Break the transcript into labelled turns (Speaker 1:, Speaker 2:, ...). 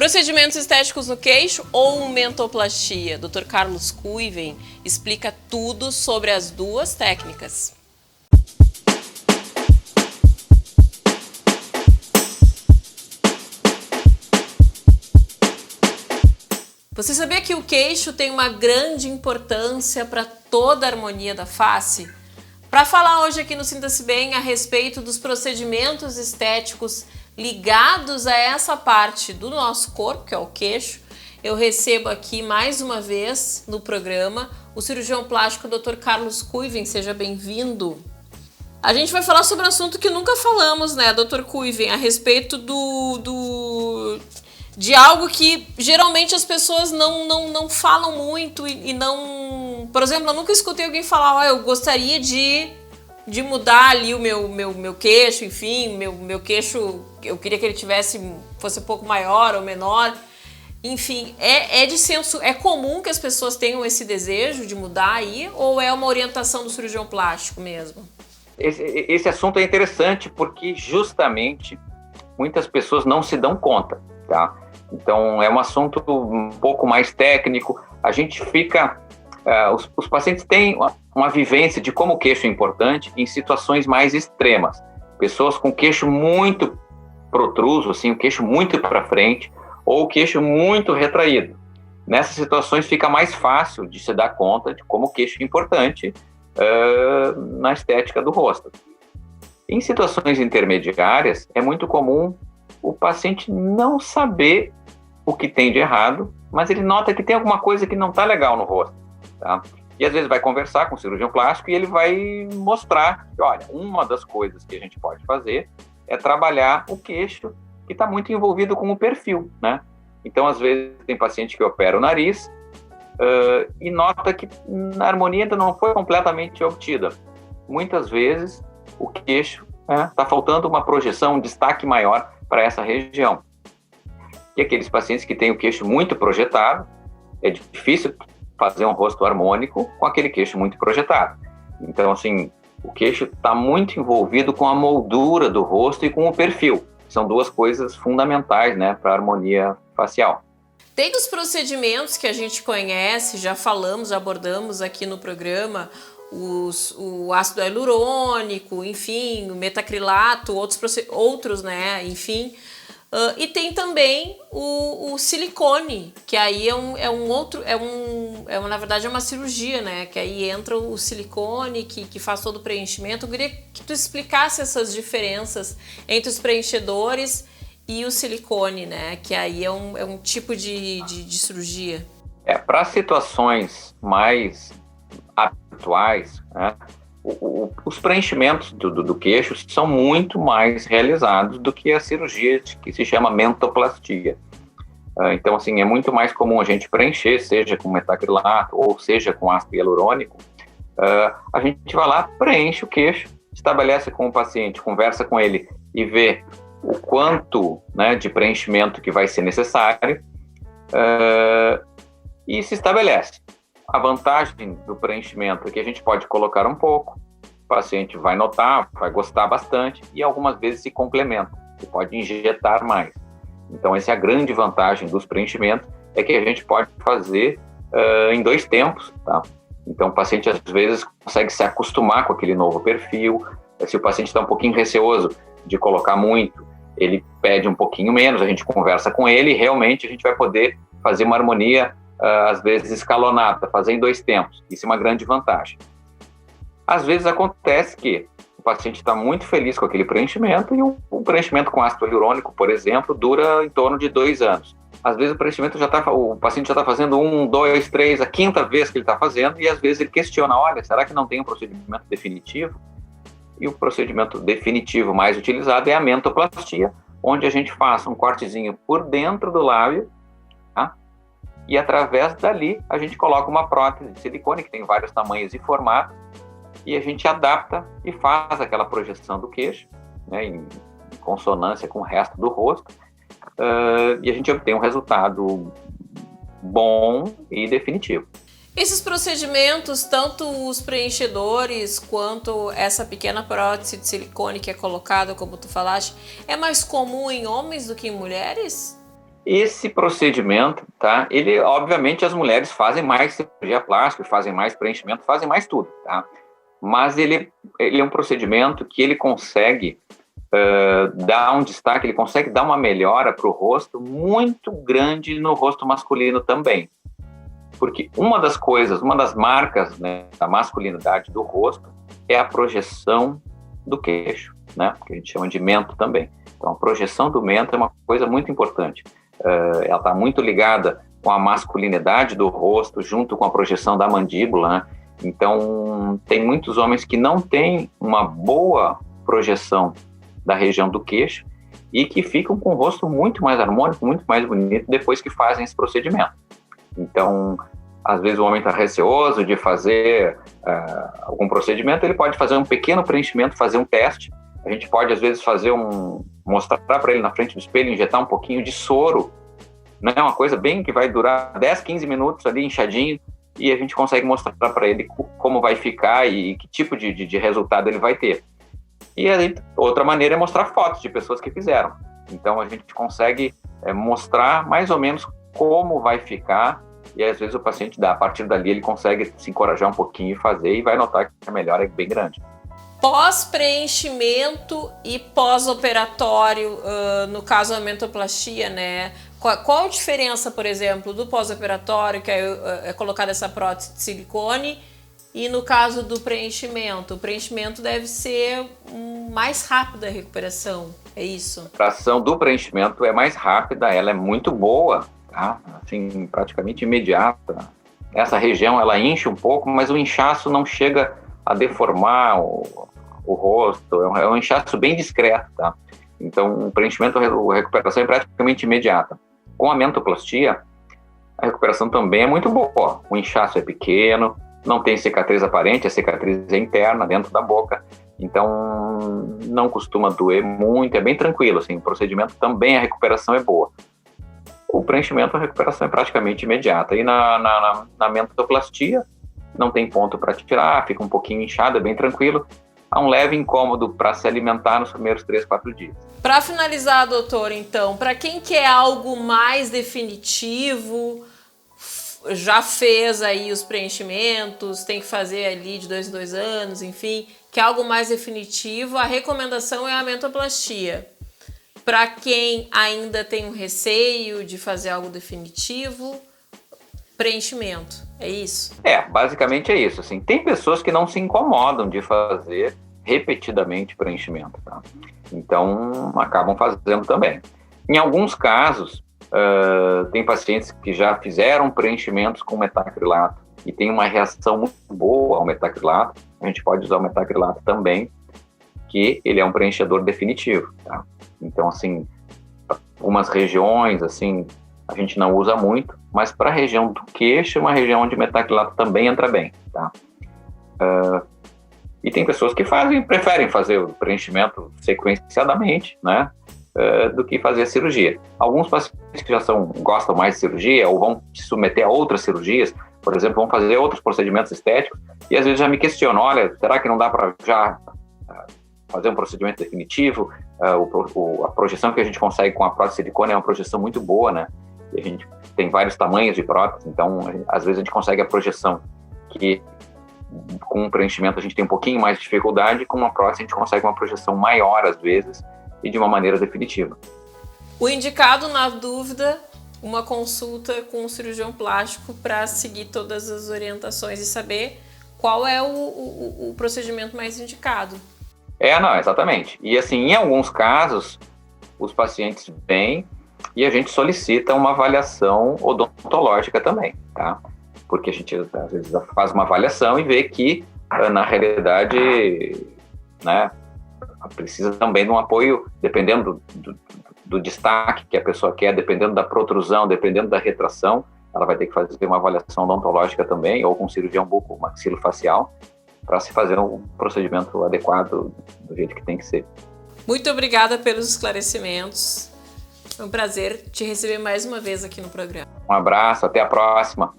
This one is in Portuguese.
Speaker 1: Procedimentos estéticos no queixo ou mentoplastia? Dr. Carlos Kuiven explica tudo sobre as duas técnicas. Você sabia que o queixo tem uma grande importância para toda a harmonia da face? Para falar hoje aqui no Sinta-se Bem a respeito dos procedimentos estéticos ligados a essa parte do nosso corpo, que é o queixo, eu recebo aqui mais uma vez no programa o cirurgião plástico Dr. Carlos Kuiven. Seja bem-vindo. A gente vai falar sobre um assunto que nunca falamos, né, Dr. Kuiven, a respeito de algo que geralmente as pessoas não falam muito e não... Por exemplo, eu nunca escutei alguém falar, eu gostaria de mudar ali o meu queixo, enfim, meu queixo, eu queria que ele fosse um pouco maior ou menor. Enfim, é comum que as pessoas tenham esse desejo de mudar aí, ou é uma orientação do cirurgião plástico mesmo?
Speaker 2: Esse assunto é interessante porque justamente muitas pessoas não se dão conta, tá? Então, é um assunto um pouco mais técnico. A gente fica... os pacientes têm uma vivência de como o queixo é importante em situações mais extremas. Pessoas com queixo muito protruso, assim, o queixo muito para frente, ou o queixo muito retraído. Nessas situações fica mais fácil de se dar conta de como o queixo é importante na estética do rosto. Em situações intermediárias, é muito comum o paciente não saber o que tem de errado, mas ele nota que tem alguma coisa que não está legal no rosto, tá? E às vezes vai conversar com o cirurgião plástico e ele vai mostrar que, olha, uma das coisas que a gente pode fazer é trabalhar o queixo que está muito envolvido com o perfil, né? Então, às vezes, tem paciente que opera o nariz e nota que a harmonia ainda não foi completamente obtida. Muitas vezes, o queixo está faltando uma projeção, um destaque maior para essa região. E aqueles pacientes que têm o queixo muito projetado, é difícil fazer um rosto harmônico com aquele queixo muito projetado. Então, assim, o queixo está muito envolvido com a moldura do rosto e com o perfil. São duas coisas fundamentais, né, para a harmonia facial.
Speaker 1: Tem os procedimentos que a gente conhece, já falamos, já abordamos aqui no programa, o ácido hialurônico, enfim, o metacrilato, outros, né, enfim. E tem também o silicone, que aí na verdade é uma cirurgia, né? Que aí entra o silicone que faz todo o preenchimento. Eu queria que tu explicasse essas diferenças entre os preenchedores e o silicone, né? Que aí é um tipo de cirurgia.
Speaker 2: Para situações mais habituais, né? Os preenchimentos do queixo são muito mais realizados do que a cirurgia que se chama mentoplastia. Então, assim, é muito mais comum a gente preencher, seja com metacrilato ou seja com ácido hialurônico. A gente vai lá, preenche o queixo, estabelece com o paciente, conversa com ele e vê o quanto, né, de preenchimento que vai ser necessário e se estabelece. A vantagem do preenchimento é que a gente pode colocar um pouco, o paciente vai notar, vai gostar bastante e algumas vezes se complementa, você pode injetar mais. Então, essa é a grande vantagem dos preenchimentos, é que a gente pode fazer em 2 tempos, tá? Então, o paciente às vezes consegue se acostumar com aquele novo perfil. Se o paciente está um pouquinho receoso de colocar muito, ele pede um pouquinho menos, a gente conversa com ele e realmente a gente vai poder fazer uma harmonia às vezes escalonada, fazer em 2 tempos. Isso é uma grande vantagem. Às vezes acontece que o paciente está muito feliz com aquele preenchimento e o preenchimento com ácido hialurônico, por exemplo, dura em torno de 2 anos. Às vezes o paciente já está fazendo 1, 2, 3, a 5ª vez que ele está fazendo e às vezes ele questiona, olha, será que não tem um procedimento definitivo? E o procedimento definitivo mais utilizado é a mentoplastia, onde a gente faz um cortezinho por dentro do lábio, tá? E através dali a gente coloca uma prótese de silicone, que tem vários tamanhos e formatos, e a gente adapta e faz aquela projeção do queixo, né, em consonância com o resto do rosto, e a gente obtém um resultado bom e definitivo.
Speaker 1: Esses procedimentos, tanto os preenchedores quanto essa pequena prótese de silicone que é colocada, como tu falaste, é mais comum em homens do que em mulheres?
Speaker 2: Esse procedimento, tá? Ele, obviamente, as mulheres fazem mais cirurgia plástica, fazem mais preenchimento, fazem mais tudo, tá? Mas ele é um procedimento que ele consegue dar um destaque, ele consegue dar uma melhora para o rosto muito grande no rosto masculino também. Porque uma das marcas, né, da masculinidade do rosto é a projeção do queixo, né? Que a gente chama de mento também. Então, a projeção do mento é uma coisa muito importante. Ela está muito ligada com a masculinidade do rosto, junto com a projeção da mandíbula, né? Então, tem muitos homens que não têm uma boa projeção da região do queixo e que ficam com o rosto muito mais harmônico, muito mais bonito depois que fazem esse procedimento. Então, às vezes o homem está receoso de fazer algum procedimento, ele pode fazer um pequeno preenchimento, fazer um teste. A gente pode, às vezes, mostrar para ele na frente do espelho, injetar um pouquinho de soro, né? Uma coisa bem que vai durar 10, 15 minutos ali, inchadinho, e a gente consegue mostrar para ele como vai ficar e que tipo de resultado ele vai ter. E aí, outra maneira é mostrar fotos de pessoas que fizeram. Então, a gente consegue mostrar mais ou menos como vai ficar, e às vezes o paciente, a partir dali, ele consegue se encorajar um pouquinho e fazer, e vai notar que a melhora é bem grande.
Speaker 1: Pós-preenchimento e pós-operatório, no caso a mentoplastia, né? Qual a diferença, por exemplo, do pós-operatório, que é colocada essa prótese de silicone, e no caso do preenchimento? O preenchimento deve ser mais rápido a recuperação, é isso?
Speaker 2: A ação do preenchimento é mais rápida, ela é muito boa, tá? Assim, praticamente imediata. Essa região, ela incha um pouco, mas o inchaço não chega a deformar o rosto, é um inchaço bem discreto, tá? Então, o preenchimento, a recuperação é praticamente imediata. Com a mentoplastia, a recuperação também é muito boa. O inchaço é pequeno, não tem cicatriz aparente, a cicatriz é interna, dentro da boca, então não costuma doer muito, é bem tranquilo, assim, o procedimento também, a recuperação é boa. O preenchimento, a recuperação é praticamente imediata. E na mentoplastia, não tem ponto para tirar, fica um pouquinho inchado, é bem tranquilo. Há um leve incômodo para se alimentar nos primeiros 3, 4 dias.
Speaker 1: Para finalizar, doutor, então, para quem quer algo mais definitivo, já fez aí os preenchimentos, tem que fazer ali de 2 em 2 anos, enfim, quer algo mais definitivo, a recomendação é a mentoplastia. Para quem ainda tem um receio de fazer algo definitivo, preenchimento, é isso?
Speaker 2: Basicamente é isso. Assim, tem pessoas que não se incomodam de fazer repetidamente preenchimento, tá? Então, acabam fazendo também. Em alguns casos, tem pacientes que já fizeram preenchimentos com metacrilato e tem uma reação muito boa ao metacrilato. A gente pode usar o metacrilato também, que ele é um preenchedor definitivo, tá? Então, assim, para algumas regiões, assim, a gente não usa muito, mas para a região do queixo é uma região onde metacrilato também entra bem, tá? E tem pessoas que preferem fazer o preenchimento sequenciadamente, né? Do que fazer a cirurgia. Alguns pacientes que gostam mais de cirurgia ou vão se submeter a outras cirurgias, por exemplo, vão fazer outros procedimentos estéticos, e às vezes já me questionam, olha, será que não dá para já fazer um procedimento definitivo? A projeção que a gente consegue com a prótese de silicone é uma projeção muito boa, né? E a gente tem vários tamanhos de prótese, então às vezes a gente consegue a projeção que com um preenchimento a gente tem um pouquinho mais de dificuldade, com uma prótese a gente consegue uma projeção maior às vezes e de uma maneira definitiva.
Speaker 1: O indicado, na dúvida, uma consulta com um cirurgião plástico para seguir todas as orientações e saber qual é o procedimento mais indicado.
Speaker 2: Exatamente. E assim, em alguns casos, os pacientes vêm e a gente solicita uma avaliação odontológica também, tá? Porque a gente, às vezes, faz uma avaliação e vê que, na realidade, né, precisa também de um apoio, dependendo do destaque que a pessoa quer, dependendo da protrusão, dependendo da retração, ela vai ter que fazer uma avaliação odontológica também, ou com cirurgião bucomaxilofacial, para se fazer um procedimento adequado do jeito que tem que ser.
Speaker 1: Muito obrigada pelos esclarecimentos. É um prazer te receber mais uma vez aqui no programa.
Speaker 2: Um abraço, até a próxima.